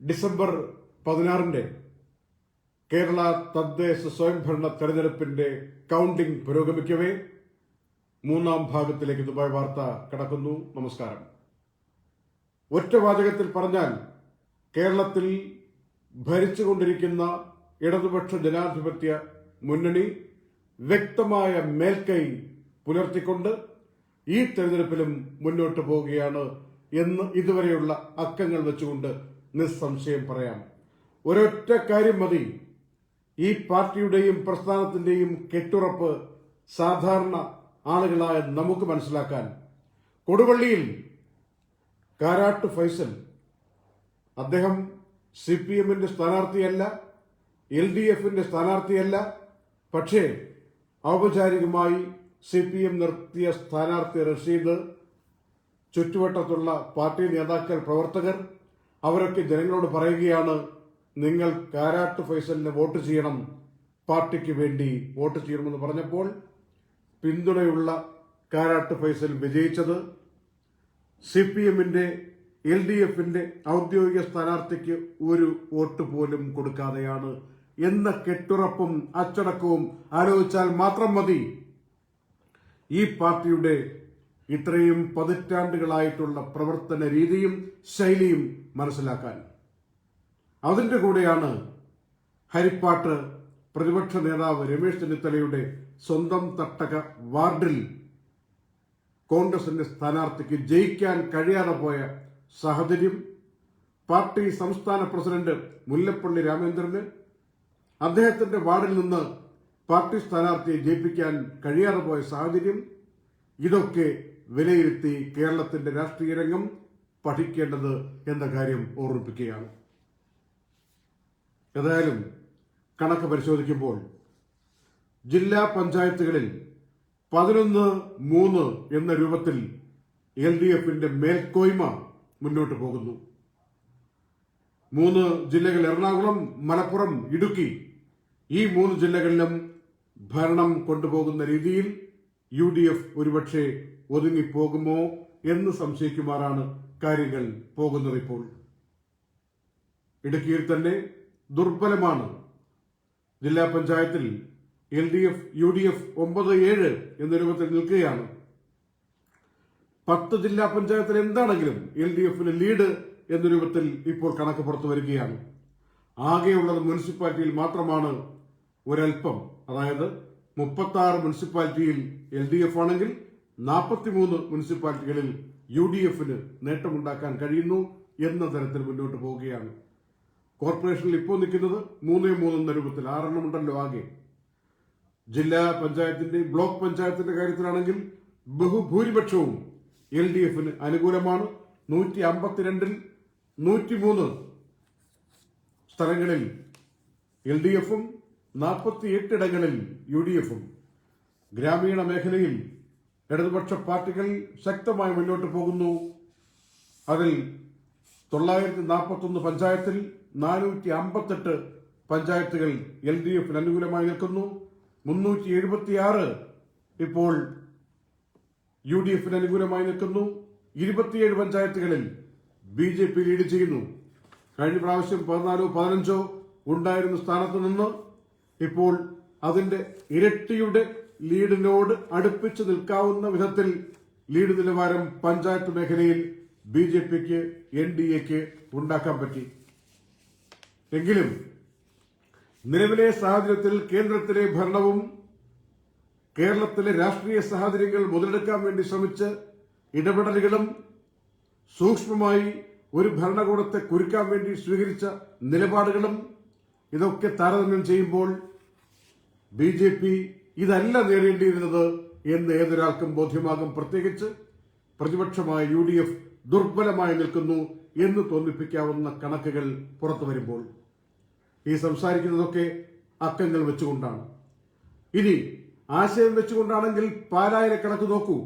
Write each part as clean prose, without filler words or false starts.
December 16 Kerala തദ്ദേശ സ്വയംഭരണ തെരഞ്ഞെടുപ്പിന്റെ കൗണ്ടിംഗ് പുരോഗമിക്കവേ മൂന്നാം ഭാഗത്തിലേക്ക് ദുബായ് വാർത്ത കടക്കുന്നു. നമസ്കാരം. ഒറ്റവാചകത്തിൽ പറഞ്ഞാൽ കേരളത്തിൽ ഭരിച്ചുകൊണ്ടിരിക്കുന്ന ഇടതുപക്ഷ ജനാധിപത്യ മുന്നണി വ്യക്തമായ മേൽക്കൈ പുലർത്തിക്കൊണ്ട് ഈ തെരഞ്ഞെടുപ്പിലും മുന്നോട്ട് പോവുകയാണ് എന്ന് ഇതുവരെയുള്ള അക്കങ്ങൾ വെച്ചുകൊണ്ട് നിസ്സംശയം പറയാം. ഒരൊറ്റ കാര്യം മതി ഈ പാർട്ടിയുടെയും പ്രസ്ഥാനത്തിന്റെയും കെട്ടുറപ്പ് സാധാരണ ആളുകളായ നമുക്ക് മനസ്സിലാക്കാൻ. കൊടുവള്ളിയിൽ കാരാട്ട് ഫൈസൽ അദ്ദേഹം CPM-ന്റെ സ്ഥാനാർത്ഥിയല്ല, LDF-ന്റെ സ്ഥാനാർത്ഥിയല്ല. പക്ഷേ ഔപചാരികമായി CPM നിർത്തിയ സ്ഥാനാർത്ഥി റഷീദ്, ചുറ്റുവട്ടത്തുള്ള പാർട്ടി നേതാക്കൾ, പ്രവർത്തകർ അവരൊക്കെ ജനങ്ങളോട് പറയുകയാണ്, നിങ്ങൾ കാരാട്ട് ഫൈസലിന് വോട്ട് ചെയ്യണം, പാർട്ടിക്ക് വേണ്ടി വോട്ട് ചെയ്യണമെന്ന് പറഞ്ഞപ്പോൾ പിന്തുണയുള്ള കാരാട്ട് ഫൈസൽ വിജയിച്ചത് CPM-ന്റെ LDF-ന്റെ ഔദ്യോഗിക സ്ഥാനാർത്ഥിക്ക് ഒരു വോട്ട് പോലും കൊടുക്കാതെയാണ് എന്ന കെട്ടുറപ്പും അച്ചടക്കവും ആലോചിച്ചാൽ മാത്രം മതി ഈ പാർട്ടിയുടെ ഇത്രയും പതിറ്റാണ്ടുകളായിട്ടുള്ള പ്രവർത്തന രീതിയും ശൈലിയും മനസ്സിലാക്കാൻ. അതിന്റെ കൂടെയാണ് ഹരിപ്പാട്ട് പ്രതിപക്ഷ നേതാവ് രമേശ് ചെന്നിത്തലയുടെ സ്വന്തം തട്ടക വാർഡിൽ കോൺഗ്രസിന്റെ സ്ഥാനാർത്ഥിക്ക് ജയിക്കാൻ കഴിയാതെ പോയ സാഹചര്യം. പാർട്ടി സംസ്ഥാന പ്രസിഡന്റ് മുല്ലപ്പള്ളി രാമചന്ദ്രന് അദ്ദേഹത്തിന്റെ വാർഡിൽ നിന്ന് പാർട്ടി സ്ഥാനാർത്ഥിയെ ജയിപ്പിക്കാൻ കഴിയാതെ പോയ സാഹചര്യം. ഇതൊക്കെ വിലയിരുത്തി കേരളത്തിന്റെ രാഷ്ട്രീയ രംഗം പഠിക്കേണ്ടത് എന്ന കാര്യം ഓർമ്മിപ്പിക്കുകയാണ്. ഏതായാലും കണക്ക് പരിശോധിക്കുമ്പോൾ ജില്ലാ പഞ്ചായത്തുകളിൽ 11-3 എന്ന രൂപത്തിൽ LDF-ന്റെ മേൽക്കോയ്മ മുന്നോട്ട് പോകുന്നു. 3 ജില്ലകൾ എറണാകുളം, മലപ്പുറം, ഇടുക്കി, ഈ 3 ജില്ലകളിലും ഭരണം കൊണ്ടുപോകുന്ന രീതിയിൽ UDF ഒരുപക്ഷെ ഒതുങ്ങിപ്പോകുമോ എന്ന് സംശയിക്കുമാറാണ് കാര്യങ്ങൾ പോകുന്നത്. ഇപ്പോൾ ഇടുക്കിയിൽ തന്നെ ദുർബലമാണ്. ജില്ലാ പഞ്ചായത്തിൽ LDF UDF 9-7 എന്ന രൂപത്തിൽ നിൽക്കുകയാണ്. 10 ജില്ലാ പഞ്ചായത്തിൽ എന്താണെങ്കിലും LDF-ന് ലീഡ് എന്ന രൂപത്തിൽ ഇപ്പോൾ കണക്ക് പുറത്തു വരികയാണ്. ആകെയുള്ളത് മുനിസിപ്പാലിറ്റിയിൽ മാത്രമാണ് ഒരൽപ്പം. അതായത് 36 മുനിസിപ്പാലിറ്റിയിൽ LDF ആണെങ്കിൽ 43 മുനിസിപ്പാലിറ്റികളിൽ UDF-ന് നേട്ടമുണ്ടാക്കാൻ കഴിയുന്നു എന്ന തരത്തിൽ മുന്നോട്ട് പോവുകയാണ്. കോർപ്പറേഷനിൽ ഇപ്പോൾ നിൽക്കുന്നത് 3-3 എന്ന രൂപത്തിൽ 6 ഉണ്ടല്ലോ ആകെ. ജില്ലാ പഞ്ചായത്തിന്റെ, ബ്ലോക്ക് പഞ്ചായത്തിന്റെ കാര്യത്തിലാണെങ്കിൽ ബഹുഭൂരിപക്ഷവും LDF-ന് അനുകൂലമാണ്. 152-ൽ 103 സ്ഥലങ്ങളിൽ LDF-ഉം 48 ഇടങ്ങളിൽ UDF-ഉം. ഗ്രാമീണ മേഖലയിൽ ഇടതുപക്ഷ പാർട്ടികൾ ശക്തമായി മുന്നോട്ട് പോകുന്നു. അതിൽ 941 പഞ്ചായത്തിൽ 458 പഞ്ചായത്തുകൾ LDF-ന് അനുകൂലമായി നിൽക്കുന്നു. 376 ഇപ്പോൾ UDF-ന് അനുകൂലമായി നിൽക്കുന്നു. 27 പഞ്ചായത്തുകളിൽ BJP ലീഡ് ചെയ്യുന്നു. കഴിഞ്ഞ പ്രാവശ്യം 14-15 ഉണ്ടായിരുന്ന സ്ഥാനത്ത് നിന്ന് ഇപ്പോൾ അതിന്റെ ഇരട്ടിയുടെ ലീഡിനോട് അടുപ്പിച്ച് നിൽക്കാവുന്ന വിധത്തിൽ ലീഡ് നിലവാരം പഞ്ചായത്ത് മേഖലയിൽ BJPക്ക് NDAക്ക് ഉണ്ടാക്കാൻ പറ്റി. എങ്കിലും നിലവിലെ സാഹചര്യത്തിൽ കേന്ദ്രത്തിലെ ഭരണവും കേരളത്തിലെ രാഷ്ട്രീയ സാഹചര്യങ്ങൾ മുതലെടുക്കാൻ വേണ്ടി ശ്രമിച്ച് ഇടപെടലുകളും സൂക്ഷ്മമായി ഒരു ഭരണകൂടത്തെ കുരുക്കാൻ വേണ്ടി സ്വീകരിച്ച നിലപാടുകളും ഇതൊക്കെ താരതമ്യം ചെയ്യുമ്പോൾ BJP ഇതല്ല നേടേണ്ടിയിരുന്നത് എന്ന് ഏതൊരാൾക്കും ബോധ്യമാകും. പ്രത്യേകിച്ച് പ്രതിപക്ഷമായ UDF ദുർബലമായി നിൽക്കുന്നു എന്ന് തോന്നിപ്പിക്കാവുന്ന കണക്കുകൾ പുറത്തു വരുമ്പോൾ. ഈ സംസാരിക്കുന്നതൊക്കെ അക്കങ്ങൾ വെച്ചുകൊണ്ടാണ്. ഇനി ആശയം വെച്ചുകൊണ്ടാണെങ്കിൽ പാലായിലെ കണക്ക് നോക്കൂ.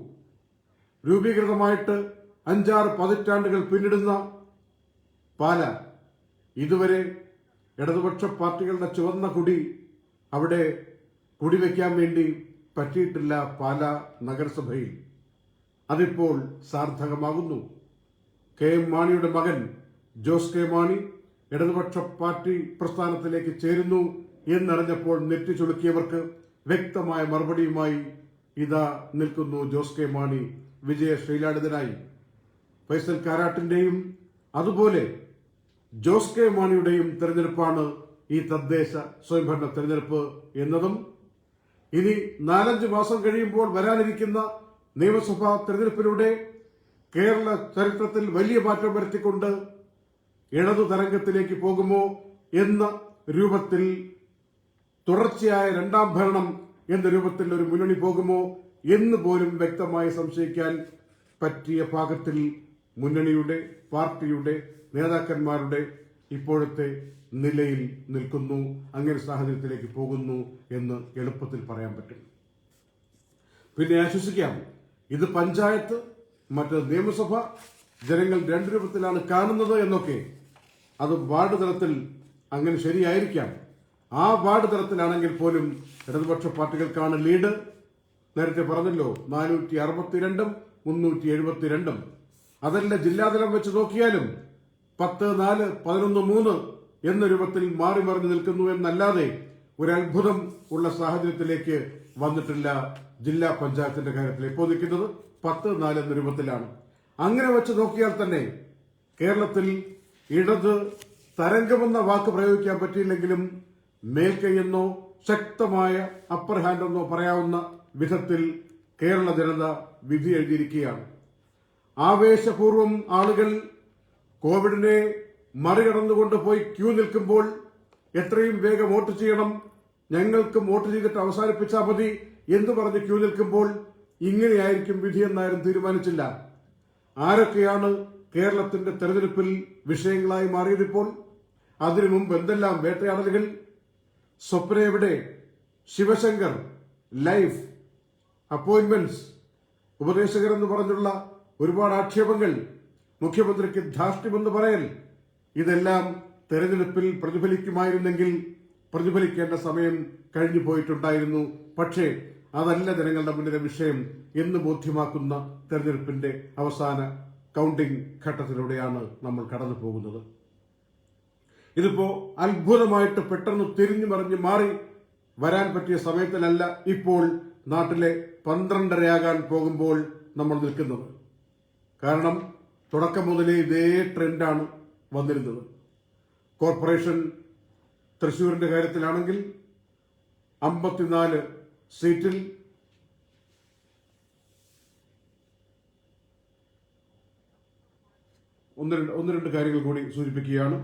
രൂപീകൃതമായിട്ട് 5-6 പതിറ്റാണ്ടുകൾ പിന്നിടുന്ന പാല, ഇതുവരെ ഇടതുപക്ഷ പാർട്ടികളുടെ ചുവന്ന കൊടി അവിടെ കുടിവെക്കാൻ വേണ്ടി പറ്റിയിട്ടില്ല. പാല നഗരസഭയിൽ അതിപ്പോൾ സാർത്ഥകമാകുന്നു. KM മാണിയുടെ മകൻ ജോസ് കെ മാണി ഇടതുപക്ഷ പാർട്ടി പ്രസ്ഥാനത്തിലേക്ക് ചേരുന്നു എന്നറിഞ്ഞപ്പോൾ നെറ്റി ചുളുക്കിയവർക്ക് വ്യക്തമായ മറുപടിയുമായി ഇതാ നിൽക്കുന്നു ജോസ് കെ മാണി വിജയ ശ്രീലാളിതനായി. ഫൈസൽ കാരാട്ടിന്റെയും അതുപോലെ ജോസ് കെ മാണിയുടെയും തെരഞ്ഞെടുപ്പാണ് ഈ തദ്ദേശ സ്വയംഭരണ തെരഞ്ഞെടുപ്പ് എന്നതും ഇനി 4-5 മാസം കഴിയുമ്പോൾ വരാനിരിക്കുന്ന നിയമസഭാ തെരഞ്ഞെടുപ്പിലൂടെ കേരള ചരിത്രത്തിൽ വലിയ മാറ്റം വരുത്തിക്കൊണ്ട് ഇടതു തരംഗത്തിലേക്ക് പോകുമോ എന്ന രൂപത്തിൽ തുടർച്ചയായ 2ാം ഭരണം എന്ന രൂപത്തിൽ ഒരു മുന്നണി പോകുമോ എന്ന് പോലും വ്യക്തമായി സംശയിക്കാൻ പറ്റിയ പാകത്തിൽ മുന്നണിയുടെ പാർട്ടിയുടെ നേതാക്കന്മാരുടെ ഇപ്പോഴത്തെ നിലയിൽ നിൽക്കുന്നു. അങ്ങനെ സാഹചര്യത്തിലേക്ക് പോകുന്നു എന്ന് എളുപ്പത്തിൽ പറയാൻ പറ്റും. പിന്നെ ആശ്വസിക്കാം, ഇത് പഞ്ചായത്ത്, മറ്റ് നിയമസഭ, ജനങ്ങൾ 2 രൂപത്തിലാണ് കാണുന്നത് എന്നൊക്കെ. അത് വാർഡ് തലത്തിൽ അങ്ങനെ ശരിയായിരിക്കാം. ആ വാർഡ് തലത്തിലാണെങ്കിൽ പോലും ഇടതുപക്ഷ പാർട്ടികൾക്കാണ് ലീഡ്. നേരത്തെ പറഞ്ഞല്ലോ 462-ഉം 372-ഉം. അതല്ല ജില്ലാതലം വെച്ച് നോക്കിയാലും 10-4, 11-3 എന്ന രൂപത്തിൽ മാറി മറിഞ്ഞു നിൽക്കുന്നു എന്നല്ലാതെ ഒരു അത്ഭുതം ഉള്ള സാഹചര്യത്തിലേക്ക് വന്നിട്ടില്ല. ജില്ലാ പഞ്ചായത്തിന്റെ കാര്യത്തിൽ ഇപ്പോൾ നിൽക്കുന്നത് 10-4 എന്ന രൂപത്തിലാണ്. അങ്ങനെ വെച്ച് നോക്കിയാൽ തന്നെ കേരളത്തിൽ ഇടത് തരംഗമെന്ന വാക്ക് പ്രയോഗിക്കാൻ പറ്റിയില്ലെങ്കിലും മേൽക്കൈയെന്നോ ശക്തമായ അപ്പർ ഹാൻഡ് എന്നോ പറയാവുന്ന വിധത്തിൽ കേരള ജനത വിധി എഴുതിയിരിക്കുകയാണ്. ആവേശപൂർവം ആളുകൾ കോവിഡിനെ മറികടന്നുകൊണ്ട് പോയി ക്യൂ നിൽക്കുമ്പോൾ എത്രയും വേഗം വോട്ട് ചെയ്യണം, ഞങ്ങൾക്കും വോട്ട് ചെയ്തിട്ട് അവസാനിപ്പിച്ചാൽ മതി എന്ന് പറഞ്ഞ് ക്യൂ നിൽക്കുമ്പോൾ ഇങ്ങനെയായിരിക്കും വിധിയെന്നാരും തീരുമാനിച്ചില്ല. ആരൊക്കെയാണ് കേരളത്തിന്റെ തെരഞ്ഞെടുപ്പിൽ വിഷയങ്ങളായി മാറിയതിപ്പോൾ? അതിനു മുമ്പ് എന്തെല്ലാം വേട്ടയാടലുകൾ! സ്വപ്ന എവിടെ? ശിവശങ്കർ, ലൈഫ്, അപ്പോയിന്റ്മെന്റ്സ്, ഉപദേശകരെന്ന് പറഞ്ഞുള്ള ഒരുപാട് ആക്ഷേപങ്ങൾ, മുഖ്യമന്ത്രിക്ക് ധാർഷ്ട്യമെന്ന് പറയൽ, ഇതെല്ലാം തെരഞ്ഞെടുപ്പിൽ പ്രതിഫലിക്കുമായിരുന്നെങ്കിൽ പ്രതിഫലിക്കേണ്ട സമയം കഴിഞ്ഞു പോയിട്ടുണ്ടായിരുന്നു. പക്ഷേ അതല്ല ജനങ്ങളുടെ മുന്നിലെ വിഷയം എന്ന് ബോധ്യമാക്കുന്ന തെരഞ്ഞെടുപ്പിന്റെ അവസാന കൌണ്ടിംഗ് ഘട്ടത്തിലൂടെയാണ് നമ്മൾ കടന്നു പോകുന്നത്. ഇതിപ്പോ അത്ഭുതമായിട്ട് പെട്ടെന്ന് തിരിഞ്ഞു മറിഞ്ഞ് മാറി വരാൻ പറ്റിയ സമയത്തിലല്ല ഇപ്പോൾ നാട്ടിലെ 12:30 പോകുമ്പോൾ നമ്മൾ നിൽക്കുന്നത്. കാരണം തുടക്കം മുതലേ ഇതേ ട്രെൻഡാണ് വന്നിരുന്നത്. കോർപ്പറേഷൻ തൃശൂരിന്റെ കാര്യത്തിലാണെങ്കിൽ 54 സീറ്റിൽ ഒന്ന് രണ്ട് കാര്യങ്ങൾ കൂടി സൂചിപ്പിക്കുകയാണ്.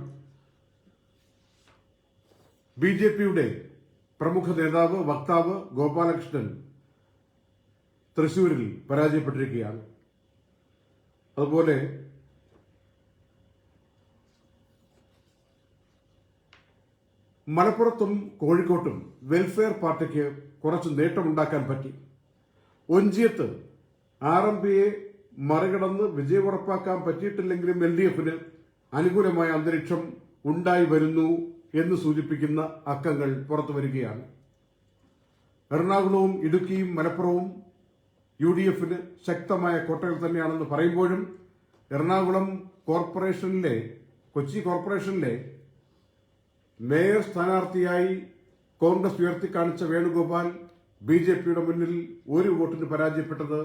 ബിജെപിയുടെ പ്രമുഖ നേതാവ്, വക്താവ് ഗോപാലകൃഷ്ണൻ തൃശൂരിൽ പരാജയപ്പെട്ടിരിക്കുകയാണ്. അതുപോലെ മലപ്പുറത്തും കോഴിക്കോട്ടും വെൽഫെയർ പാർട്ടിക്ക് കുറച്ച് നേട്ടമുണ്ടാക്കാൻ പറ്റി. ഒഞ്ചിയത്ത് RMPയെ മറികടന്ന് വിജയം ഉറപ്പാക്കാൻ പറ്റിയിട്ടില്ലെങ്കിലും LDFന് അനുകൂലമായ അന്തരീക്ഷം ഉണ്ടായി വരുന്നു എന്ന് സൂചിപ്പിക്കുന്ന അക്കങ്ങൾ പുറത്തു വരികയാണ്. എറണാകുളവും ഇടുക്കിയും മലപ്പുറവും UDFന് ശക്തമായ കോട്ടകൾ തന്നെയാണെന്ന് പറയുമ്പോഴും എറണാകുളം കോർപ്പറേഷനിലെ, കൊച്ചി കോർപ്പറേഷനിലെ മേയർ സ്ഥാനാർത്ഥിയായി കോൺഗ്രസ് ഉയർത്തിക്കാണിച്ച വേണുഗോപാൽ BJPയുടെ മുന്നിൽ ഒരു വോട്ടിന് പരാജയപ്പെട്ടത്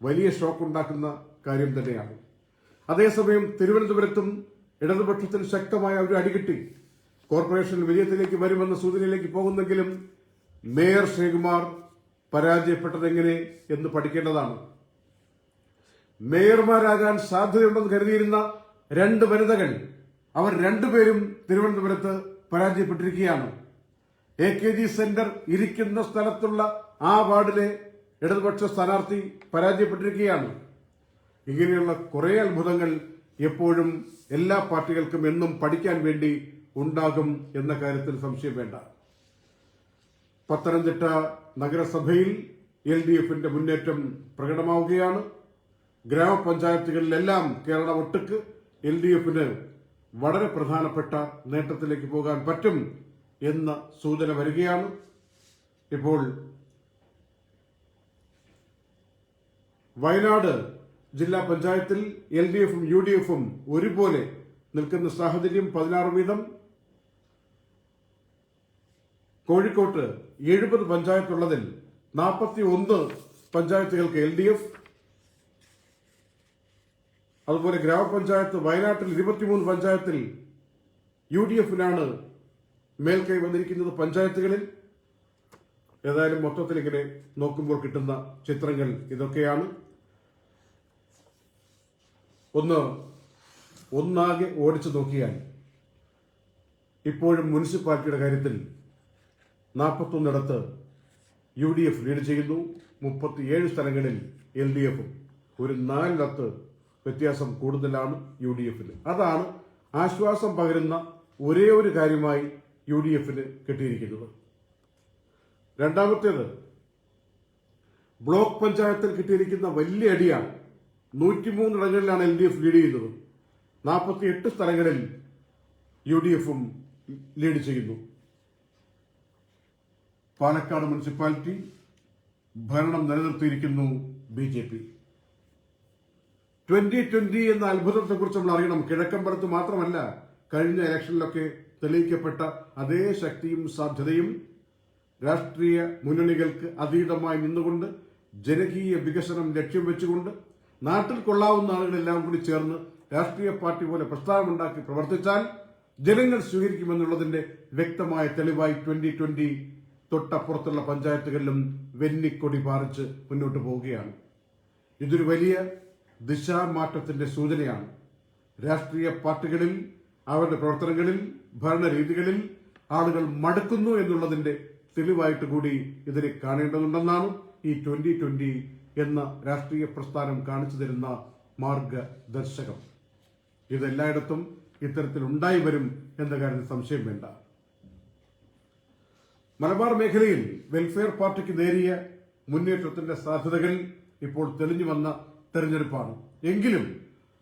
വലിയ ഷോക്കുണ്ടാക്കുന്ന കാര്യം തന്നെയാണ്. അതേസമയം തിരുവനന്തപുരത്തും ഇടതുപക്ഷത്തിന് ശക്തമായ ഒരു അടികിട്ടി. കോർപ്പറേഷൻ വിജയത്തിലേക്ക് വരുമെന്ന സൂചനയിലേക്ക് പോകുന്നെങ്കിലും മേയർ ശ്രീകുമാർ പരാജയപ്പെട്ടതെങ്ങനെ എന്ന് പഠിക്കേണ്ടതാണ്. മേയർമാരാകാൻ സാധ്യതയുണ്ടെന്ന് കരുതിയിരുന്ന 2 വനിതകൾ, അവർ 2 പേരും തിരുവനന്തപുരത്ത് പരാജയപ്പെട്ടിരിക്കുകയാണ്. AKG സെന്റർ ഇരിക്കുന്ന സ്ഥലത്തുള്ള ആ വാർഡിലെ ഇടതുപക്ഷ സ്ഥാനാർത്ഥി പരാജയപ്പെട്ടിരിക്കുകയാണ്. ഇങ്ങനെയുള്ള കുറെ അത്ഭുതങ്ങൾ എപ്പോഴും എല്ലാ പാർട്ടികൾക്കും എന്നും പഠിക്കാൻ വേണ്ടി ഉണ്ടാകും എന്ന കാര്യത്തിൽ സംശയം വേണ്ട. പത്തനംതിട്ട നഗരസഭയിൽ LDFന്റെ മുന്നേറ്റം പ്രകടമാവുകയാണ്. ഗ്രാമപഞ്ചായത്തുകളിലെല്ലാം കേരള ഒട്ടുക്ക് LDFന് വളരെ പ്രധാനപ്പെട്ട നേട്ടത്തിലേക്ക് പോകാൻ പറ്റും എന്ന സൂചന വരികയാണ്. ഇപ്പോൾ വയനാട് ജില്ലാ പഞ്ചായത്തിൽ LDFും UDFും ഒരുപോലെ നിൽക്കുന്ന സാഹചര്യം 16 വീതം. കോഴിക്കോട്ട് 70 പഞ്ചായത്തുള്ളതിൽ 41 പഞ്ചായത്തുകൾക്ക് LDF, അതുപോലെ ഗ്രാമപഞ്ചായത്ത് വയനാട്ടിൽ 23 പഞ്ചായത്തിൽ UDF-നാണ് മേൽക്കൈ വന്നിരിക്കുന്നത് പഞ്ചായത്തുകളിൽ. ഏതായാലും മൊത്തത്തിൽ ഇങ്ങനെ നോക്കുമ്പോൾ കിട്ടുന്ന ചിത്രങ്ങൾ ഇതൊക്കെയാണ്. ഒന്നാകെ ഓടിച്ചു നോക്കിയാൽ ഇപ്പോഴും മുനിസിപ്പാലിറ്റിയുടെ കാര്യത്തിൽ 41 UDF ലീഡ് ചെയ്യുന്നു. 37 സ്ഥലങ്ങളിൽ LDF-ഉം, ഒരു 4 വ്യത്യാസം കൂടുതലാണ് UDF-ന്. അതാണ് ആശ്വാസം പകരുന്ന ഒരേ ഒരു കാര്യമായി UDF-ന് കിട്ടിയിരിക്കുന്നത്. രണ്ടാമത്തേത്, ബ്ലോക്ക് പഞ്ചായത്തിൽ കിട്ടിയിരിക്കുന്ന വലിയ അടിയാണ്. 103 ഇടങ്ങളിലാണ് LDF ലീഡ് ചെയ്യുന്നത്. 48 സ്ഥലങ്ങളിൽ UDF-ഉം ലീഡ് ചെയ്യുന്നു. പാലക്കാട് മുനിസിപ്പാലിറ്റി ഭരണം നിലനിർത്തിയിരിക്കുന്നു BJP. 2020 എന്ന അത്ഭുതത്തെക്കുറിച്ച് നമ്മൾ അറിയണം. കിഴക്കമ്പലത്ത് മാത്രമല്ല, കഴിഞ്ഞ ഇലക്ഷനിലൊക്കെ തെളിയിക്കപ്പെട്ട അതേ ശക്തിയും സാധ്യതയും രാഷ്ട്രീയ മുന്നണികൾക്ക് അതീതമായി നിന്നുകൊണ്ട് ജനകീയ വികസനം ലക്ഷ്യം വെച്ചുകൊണ്ട് നാട്ടിൽ കൊള്ളാവുന്ന ആളുകളെല്ലാം കൂടി ചേർന്ന് രാഷ്ട്രീയ പാർട്ടി പോലെ പ്രസ്ഥാനമുണ്ടാക്കി പ്രവർത്തിച്ചാൽ ജനങ്ങൾ സ്വീകരിക്കുമെന്നുള്ളതിന്റെ വ്യക്തമായ തെളിവായി 2020 തൊട്ടപ്പുറത്തുള്ള പഞ്ചായത്തുകളിലും വെന്നിക്കൊടി പാറിച്ച് മുന്നോട്ട് പോവുകയാണ്. ഇതൊരു വലിയ ദിശാമാറ്റത്തിന്റെ സൂചനയാണ്. രാഷ്ട്രീയ പാർട്ടികളിൽ, അവരുടെ പ്രവർത്തനങ്ങളിൽ, ഭരണരീതികളിൽ ആളുകൾ മടുക്കുന്നു എന്നുള്ളതിന്റെ തെളിവായിട്ട് കൂടി ഇതിനെ കാണേണ്ടതുണ്ടെന്നാണ് ഈ 2020 എന്ന രാഷ്ട്രീയ പ്രസ്ഥാനം കാണിച്ചു തരുന്ന മാർഗദർശകം. ഇതെല്ലായിടത്തും ഇത്തരത്തിൽ ഉണ്ടായി വരും എന്ന കാര്യത്തിൽ സംശയം വേണ്ട. മലബാർ മേഖലയിൽ വെൽഫെയർ പാർട്ടിക്ക് നേരിയ മുന്നേറ്റത്തിന്റെ സാധ്യതകൾ ഇപ്പോൾ തെളിഞ്ഞു വന്ന തെരഞ്ഞെടുപ്പാണ്. എങ്കിലും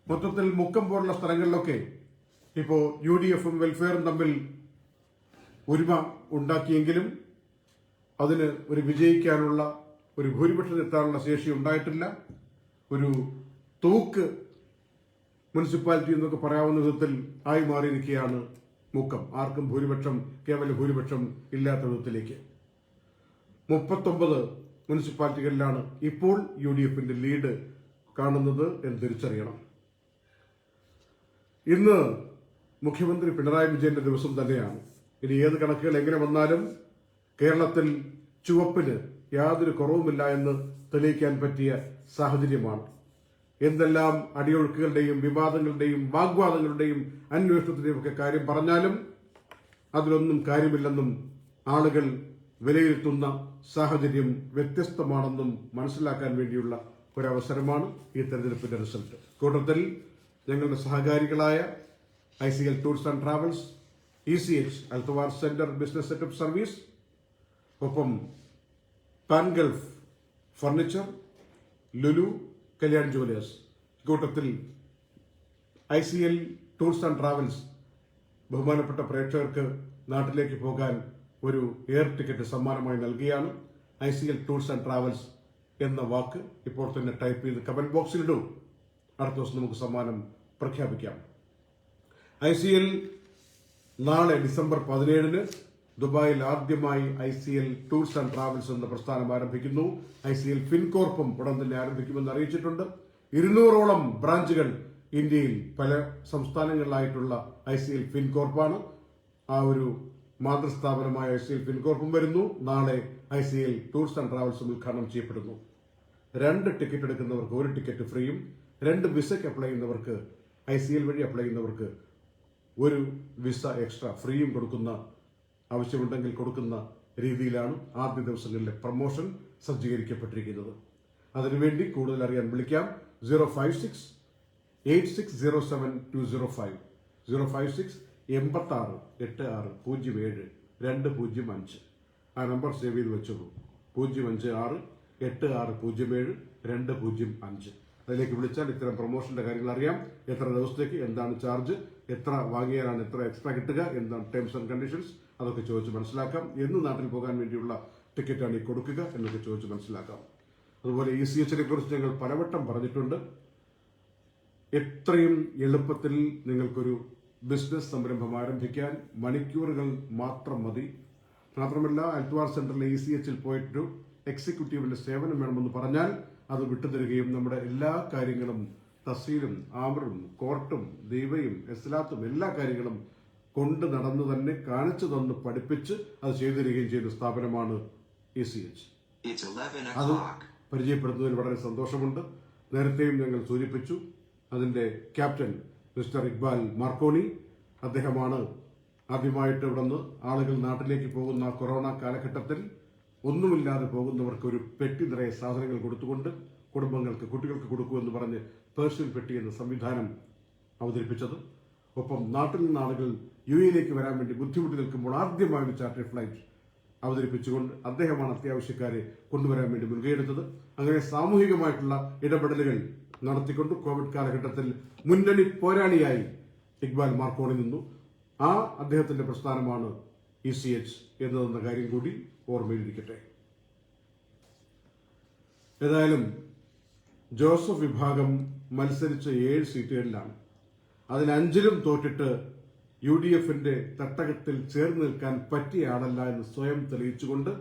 മൊത്തത്തിൽ മുക്കം പോലുള്ള സ്ഥലങ്ങളിലൊക്കെ ഇപ്പോൾ UDF-ഉം വെൽഫെയറും തമ്മിൽ ഒരുമ ഉണ്ടാക്കിയെങ്കിലും അതിന് ഒരു വിജയിക്കാനുള്ള, ഒരു ഭൂരിപക്ഷത്തിലെത്താനുള്ള ശേഷി ഉണ്ടായിട്ടില്ല. ഒരു തൂക്ക് മുനിസിപ്പാലിറ്റി എന്നൊക്കെ പറയാവുന്ന വിധത്തിൽ ആയി മാറിയിരിക്കുകയാണ് മുക്കം. ആർക്കും ഭൂരിപക്ഷം, കേവല ഭൂരിപക്ഷം ഇല്ലാത്ത വിധത്തിലേക്ക്. 39 മുനിസിപ്പാലിറ്റികളിലാണ് ഇപ്പോൾ UDF-ന്റെ ലീഡ് കാണുന്നത് എന്ന് തിരിച്ചറിയണം. ഇന്ന് മുഖ്യമന്ത്രി പിണറായി വിജയന്റെ ദിവസം തന്നെയാണ്. ഇനി ഏത് കണക്കുകൾ എങ്ങനെ വന്നാലും കേരളത്തിൽ ചുവപ്പിന് യാതൊരു കുറവുമില്ല എന്ന് തെളിയിക്കാൻ പറ്റിയ സാഹചര്യമാണ്. എന്തെല്ലാം അടിയൊഴുക്കുകളുടെയും വിവാദങ്ങളുടെയും വാഗ്വാദങ്ങളുടെയും അന്വേഷണത്തിന്റെയും ഒക്കെ കാര്യം പറഞ്ഞാലും അതിലൊന്നും കാര്യമില്ലെന്നും ആളുകൾ വിലയിരുത്തുന്ന സാഹചര്യം വ്യത്യസ്തമാണെന്നും മനസ്സിലാക്കാൻ വേണ്ടിയുള്ള ഒരവസരമാണ് ഈ തെരഞ്ഞെടുപ്പിന്റെ റിസൾട്ട്. കൂട്ടത്തിൽ ഞങ്ങളുടെ സഹകാരികളായ ICL tours and travels, ECH Al Twar centre business setup service, ഒപ്പം Pan Gulf furniture, Lulu, Kalyan jewellers. കൂട്ടത്തിൽ ICL ടൂർസ് ആൻഡ് ട്രാവൽസ് ബഹുമാനപ്പെട്ട പ്രേക്ഷകർക്ക് നാട്ടിലേക്ക് പോകാൻ ഒരു എയർ ടിക്കറ്റ് സമ്മാനമായി നൽകുകയാണ്. ICL ടൂർസ് ആൻഡ് ട്രാവൽസ് എന്ന വാക്ക് ഇപ്പോൾ തന്നെ ടൈപ്പ് ചെയ്ത് കമന്റ് ബോക്സിലിടൂ. അടുത്ത ദിവസം നമുക്ക് സമ്മാനം പ്രഖ്യാപിക്കാം. ICL നാളെ ഡിസംബർ 17 ദുബായിൽ ആദ്യമായി ICL ടൂർസ് ആൻഡ് ട്രാവൽസ് എന്ന പ്രസ്ഥാനം ആരംഭിക്കുന്നു. ICL ഫിൻകോർപ്പും ഉടൻ തന്നെ ആരംഭിക്കുമെന്ന് അറിയിച്ചിട്ടുണ്ട്. 200ഓളം ബ്രാഞ്ചുകൾ ഇന്ത്യയിൽ പല സംസ്ഥാനങ്ങളിലായിട്ടുള്ള ICL ഫിൻകോർപ്പാണ്. ആ ഒരു മാതൃസ്ഥാപനമായ ICL ഫിൻകോർപ്പും വരുന്നു. നാളെ ICL ടൂർസ് ആൻഡ് ട്രാവൽസും ഉദ്ഘാടനം ചെയ്യപ്പെടുന്നു. 2 ടിക്കറ്റ് എടുക്കുന്നവർക്ക് 1 ടിക്കറ്റ് ഫ്രീയും, 2 വിസയ്ക്ക് അപ്ലൈ ചെയ്യുന്നവർക്ക്, ICL വഴി അപ്ലൈ ചെയ്യുന്നവർക്ക് 1 വിസ എക്സ്ട്രാ ഫ്രീയും കൊടുക്കുന്ന, ആവശ്യമുണ്ടെങ്കിൽ കൊടുക്കുന്ന രീതിയിലാണ് ആദ്യ ദിവസങ്ങളിലെ പ്രൊമോഷൻ സജ്ജീകരിക്കപ്പെട്ടിരിക്കുന്നത്. അതിനുവേണ്ടി കൂടുതൽ അറിയാൻ വിളിക്കാം 056-8607-205, 056-86-86-07-205. ആ നമ്പർ സേവ് ചെയ്ത് വെച്ചോളൂ. 056-8607-205. അതിലേക്ക് വിളിച്ചാൽ ഇത്തരം പ്രൊമോഷന്റെ കാര്യങ്ങൾ അറിയാം. എത്ര ദിവസത്തേക്ക്, എന്താണ് ചാർജ്, എത്ര വാങ്ങിയാലാണ് എത്ര എക്സ്ട്രാ കിട്ടുക, എന്താണ് ടേംസ് ആൻഡ് കണ്ടീഷൻസ്, അതൊക്കെ ചോദിച്ച് മനസ്സിലാക്കാം. എന്ന് നാട്ടിൽ പോകാൻ വേണ്ടിയുള്ള ടിക്കറ്റാണ് ഈ കൊടുക്കുക എന്നൊക്കെ ചോദിച്ച് മനസ്സിലാക്കാം. അതുപോലെ ECHനെ കുറിച്ച് ഞങ്ങൾ പലവട്ടം പറഞ്ഞിട്ടുണ്ട്. എത്രയും എളുപ്പത്തിൽ നിങ്ങൾക്കൊരു ബിസിനസ് സംരംഭം ആരംഭിക്കാൻ മണിക്കൂറുകൾ മാത്രം മതി. മാത്രമല്ല അൽത്വാർ സെന്ററിലെ ECHൽ പോയിട്ട് എക്സിക്യൂട്ടീവിന്റെ സേവനം വേണമെന്ന് പറഞ്ഞാൽ അത് വിട്ടുതരികയും നമ്മുടെ എല്ലാ കാര്യങ്ങളും തഹസീലും ആമറും കോർട്ടും ദീവയും എസ്ലാത്തും എല്ലാ കാര്യങ്ങളും കൊണ്ട് നടന്നു തന്നെ കാണിച്ചു തന്ന് പഠിപ്പിച്ച് അത് ചെയ്തു തരികയും ചെയ്ത സ്ഥാപനമാണ് ECH. അത് പരിചയപ്പെടുത്തുന്നതിൽ വളരെ സന്തോഷമുണ്ട്. നേരത്തെയും ഞങ്ങൾ സൂചിപ്പിച്ചു, അതിന്റെ ക്യാപ്റ്റൻ മിസ്റ്റർ ഇക്ബാൽ മാർക്കോണി, അദ്ദേഹമാണ് ആദ്യമായിട്ട് ഇവിടെ നിന്ന് ആളുകൾ നാട്ടിലേക്ക് പോകുന്ന കൊറോണ കാലഘട്ടത്തിൽ ഒന്നുമില്ലാതെ പോകുന്നവർക്ക് ഒരു പെട്ടി നിറയെ സാധനങ്ങൾ കൊടുത്തുകൊണ്ട് കുടുംബങ്ങൾക്ക് കുട്ടികൾക്ക് കൊടുക്കുമെന്ന് പറഞ്ഞ് പേഴ്ഷ്യൻ പെട്ടി എന്ന സംവിധാനം അവതരിപ്പിച്ചത്. ഒപ്പം നാട്ടിൽ നിന്ന് ആളുകൾ UAE വരാൻ വേണ്ടി ബുദ്ധിമുട്ടി നിൽക്കുമ്പോൾ ആദ്യമായി ഒരു ചാർട്ടർ ഫ്ലൈറ്റ് അവതരിപ്പിച്ചുകൊണ്ട് അദ്ദേഹമാണ് അത്യാവശ്യക്കാരെ കൊണ്ടുവരാൻ വേണ്ടി മുൻകൈയെടുത്തത്. അങ്ങനെ സാമൂഹികമായിട്ടുള്ള ഇടപെടലുകൾ നടത്തിക്കൊണ്ട് കോവിഡ് കാലഘട്ടത്തിൽ മുന്നണി പോരാളിയായി ഇക്ബാൽ മാർക്കോണി നിന്നു. ആ അദ്ദേഹത്തിന്റെ പ്രസ്ഥാനമാണ് ECH എന്നതെന്ന കാര്യം കൂടി ഓർമ്മയിലിരിക്കട്ടെ. ഏതായാലും ജോസഫ് വിഭാഗം മത്സരിച്ച 7 സീറ്റുകളിലാണ്. അതിൽ 5ലും തോറ്റിട്ട് UDFന്റെ തട്ടകത്തിൽ ചേർന്ന് നിൽക്കാൻ പറ്റിയ ആളല്ല എന്ന് സ്വയം തെളിയിച്ചുകൊണ്ട്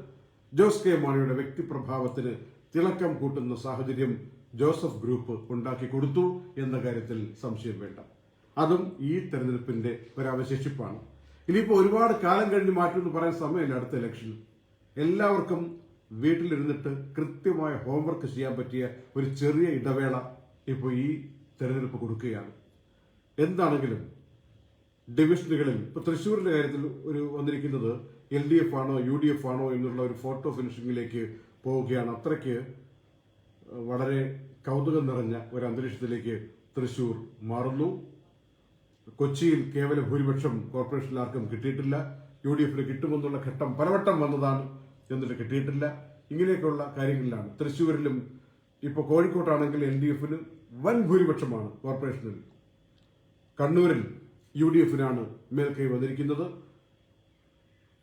ജോസ് കെ മാണിയുടെ വ്യക്തിപ്രഭാവത്തിന് തിളക്കം കൂട്ടുന്ന സാഹചര്യം ജോസഫ് ഗ്രൂപ്പ് ഉണ്ടാക്കി കൊടുത്തു എന്ന കാര്യത്തിൽ സംശയം വേണ്ട. അതും ഈ തെരഞ്ഞെടുപ്പിന്റെ ഒരവശേഷിപ്പാണ്. ഇനിയിപ്പോൾ ഒരുപാട് കാലം കഴിഞ്ഞ് മാറ്റുമെന്ന് പറയാൻ സമയമില്ല. അടുത്ത ഇലക്ഷൻ എല്ലാവർക്കും വീട്ടിലിരുന്നിട്ട് കൃത്യമായ ഹോംവർക്ക് ചെയ്യാൻ പറ്റിയ ഒരു ചെറിയ ഇടവേള ഇപ്പോൾ ഈ തെരഞ്ഞെടുപ്പ് കൊടുക്കുകയാണ്. എന്താണെങ്കിലും ഡിവിഷനുകളിൽ ഇപ്പോൾ തൃശ്ശൂരിന്റെ കാര്യത്തിൽ ഒരു വന്നിരിക്കുന്നത് LDF ആണോ UDF ആണോ എന്നുള്ള ഒരു ഫോട്ടോ ഫിനിഷിംഗിലേക്ക് പോവുകയാണ്. അത്രയ്ക്ക് വളരെ കൗതുകം നിറഞ്ഞ ഒരു അന്തരീക്ഷത്തിലേക്ക് തൃശ്ശൂർ മാറുന്നു. കൊച്ചിയിൽ കേവല ഭൂരിപക്ഷം കോർപ്പറേഷനിൽ ആർക്കും കിട്ടിയിട്ടില്ല. UDFന് കിട്ടുമെന്നുള്ള ഘട്ടം പലവട്ടം വന്നതാണ്, എന്നിട്ട് കിട്ടിയിട്ടില്ല. ഇങ്ങനെയൊക്കെയുള്ള കാര്യങ്ങളിലാണ്. തൃശ്ശൂരിലും ഇപ്പോൾ കോഴിക്കോട്ടാണെങ്കിൽ LDFന് വൻ ഭൂരിപക്ഷമാണ് കോർപ്പറേഷനിൽ. കണ്ണൂരിൽ UDFനാണ് മേൽക്കൈ വന്നിരിക്കുന്നത്.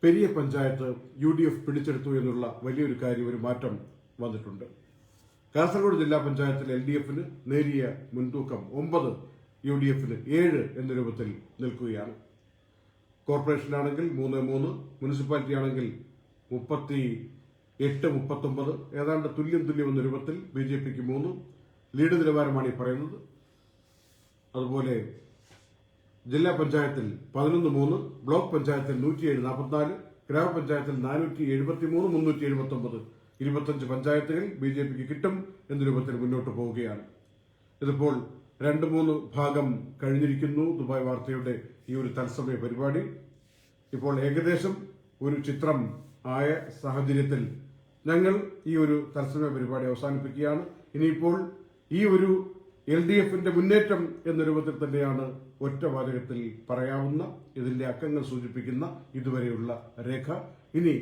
പെരിയ പഞ്ചായത്ത് UDF പിടിച്ചെടുത്തു എന്നുള്ള വലിയൊരു കാര്യം, ഒരു മാറ്റം വന്നിട്ടുണ്ട്. കാസർഗോഡ് ജില്ലാ പഞ്ചായത്തിൽ LDFന് നേരിയ മുൻതൂക്കം 9, UDFന് 7 എന്ന രൂപത്തിൽ നിൽക്കുകയാണ്. കോർപ്പറേഷനാണെങ്കിൽ 3-3, മുനിസിപ്പാലിറ്റി ആണെങ്കിൽ 38-39, ഏതാണ്ട് തുല്യം എന്ന രൂപത്തിൽ BJPക്ക് 3 ലീഡ് നിലവാരമാണ് ഈ പറയുന്നത്. അതുപോലെ ജില്ലാ പഞ്ചായത്തിൽ 11-3, ബ്ലോക്ക് പഞ്ചായത്തിൽ 107-44, ഗ്രാമപഞ്ചായത്തിൽ 473, 379, 25 പഞ്ചായത്തുകൾ BJPക്ക് കിട്ടും എന്ന രൂപത്തിൽ മുന്നോട്ട് പോവുകയാണ്. ഇതിപ്പോൾ 2-3 ഭാഗം കഴിഞ്ഞിരിക്കുന്നു ദുബായ് വാർത്തയുടെ ഈ ഒരു തത്സമയ പരിപാടി. ഇപ്പോൾ ഏകദേശം ഒരു ചിത്രം ആയ സാഹചര്യത്തിൽ ഞങ്ങൾ ഈ ഒരു തത്സമയ പരിപാടി അവസാനിപ്പിക്കുകയാണ്. ഇനിയിപ്പോൾ ഈ ഒരു LDFന്റെ മുന്നേറ്റം എന്ന രൂപത്തിൽ തന്നെയാണ് ഒറ്റ വാചകത്തിൽ പറയാവുന്ന, ഇതിന്റെ അക്കങ്ങൾ സൂചിപ്പിക്കുന്ന ഇതുവരെയുള്ള രേഖ. ഇനി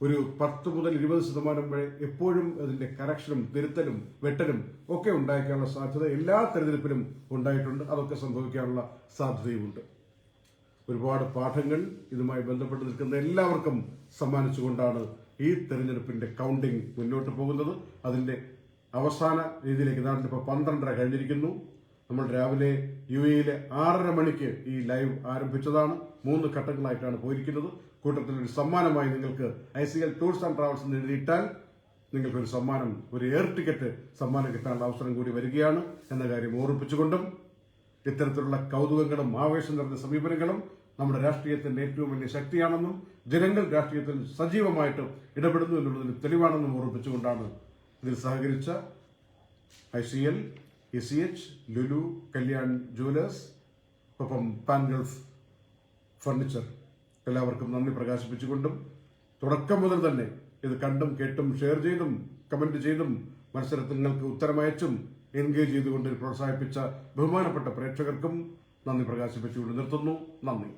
ഒരു 10 മുതൽ 20% വരെ എപ്പോഴും അതിന്റെ കറക്ഷനും തിരുത്തലും വെട്ടലും ഒക്കെ ഉണ്ടാക്കാനുള്ള സാധ്യത എല്ലാ തെരഞ്ഞെടുപ്പിലും ഉണ്ടായിട്ടുണ്ട്. അതൊക്കെ സംഭവിക്കാനുള്ള സാധ്യതയുമുണ്ട്. ഒരുപാട് പാഠങ്ങൾ ഇതുമായി ബന്ധപ്പെട്ട് നിൽക്കുന്ന എല്ലാവർക്കും സമ്മാനിച്ചുകൊണ്ടാണ് ഈ തെരഞ്ഞെടുപ്പിന്റെ കൗണ്ടിംഗ് മുന്നോട്ട് പോകുന്നത്. അതിന്റെ അവസാന രീതിയിലേക്ക് നാട്ടിൽ ഇപ്പോൾ 12:30 കഴിഞ്ഞിരിക്കുന്നു. നമ്മൾ രാവിലെ UAE 6:30 മണിക്ക് ഈ ലൈവ് ആരംഭിച്ചതാണ്. 3 ഘട്ടങ്ങളായിട്ടാണ് പോയിരിക്കുന്നത്. കൂട്ടത്തിൽ ഒരു സമ്മാനമായി നിങ്ങൾക്ക് ICL ടൂർസ് ആൻഡ് ട്രാവൽസ് എന്ന് എഴുതിയിട്ടാൽ നിങ്ങൾക്കൊരു സമ്മാനം, ഒരു എയർ ടിക്കറ്റ് സമ്മാനം കിട്ടാനുള്ള അവസരം കൂടി വരികയാണ് എന്ന കാര്യം ഓർമ്മിപ്പിച്ചുകൊണ്ടും ഇത്തരത്തിലുള്ള കൗതുകങ്ങളും ആവേശം നിറഞ്ഞ സമീപനങ്ങളും നമ്മുടെ രാഷ്ട്രീയത്തിന്റെ ഏറ്റവും വലിയ ശക്തിയാണെന്നും ജനങ്ങൾ രാഷ്ട്രീയത്തിൽ സജീവമായിട്ട് ഇടപെടുന്നു എന്നുള്ളതിന് തെളിവാണെന്നും ഓർമ്മിപ്പിച്ചുകൊണ്ടാണ് ഇതിൽ സഹകരിച്ച ICL, ECH, Lulu, Kalyan jewellers, ഒപ്പം പാൻ ഗൾഫ് ഫർണിച്ചർ എല്ലാവർക്കും നന്ദി പ്രകാശിപ്പിച്ചുകൊണ്ടും തുടക്കം മുതൽ തന്നെ ഇത് കണ്ടും കേട്ടും ഷെയർ ചെയ്തും കമന്റ് ചെയ്തും മത്സരങ്ങൾക്ക് ഉത്തരമയച്ചും എൻഗേജ് ചെയ്തുകൊണ്ട് പ്രോത്സാഹിപ്പിച്ച ബഹുമാനപ്പെട്ട പ്രേക്ഷകർക്കും നന്ദി പ്രകാശിപ്പിച്ചുകൊണ്ട് നിർത്തുന്നു. നന്ദി.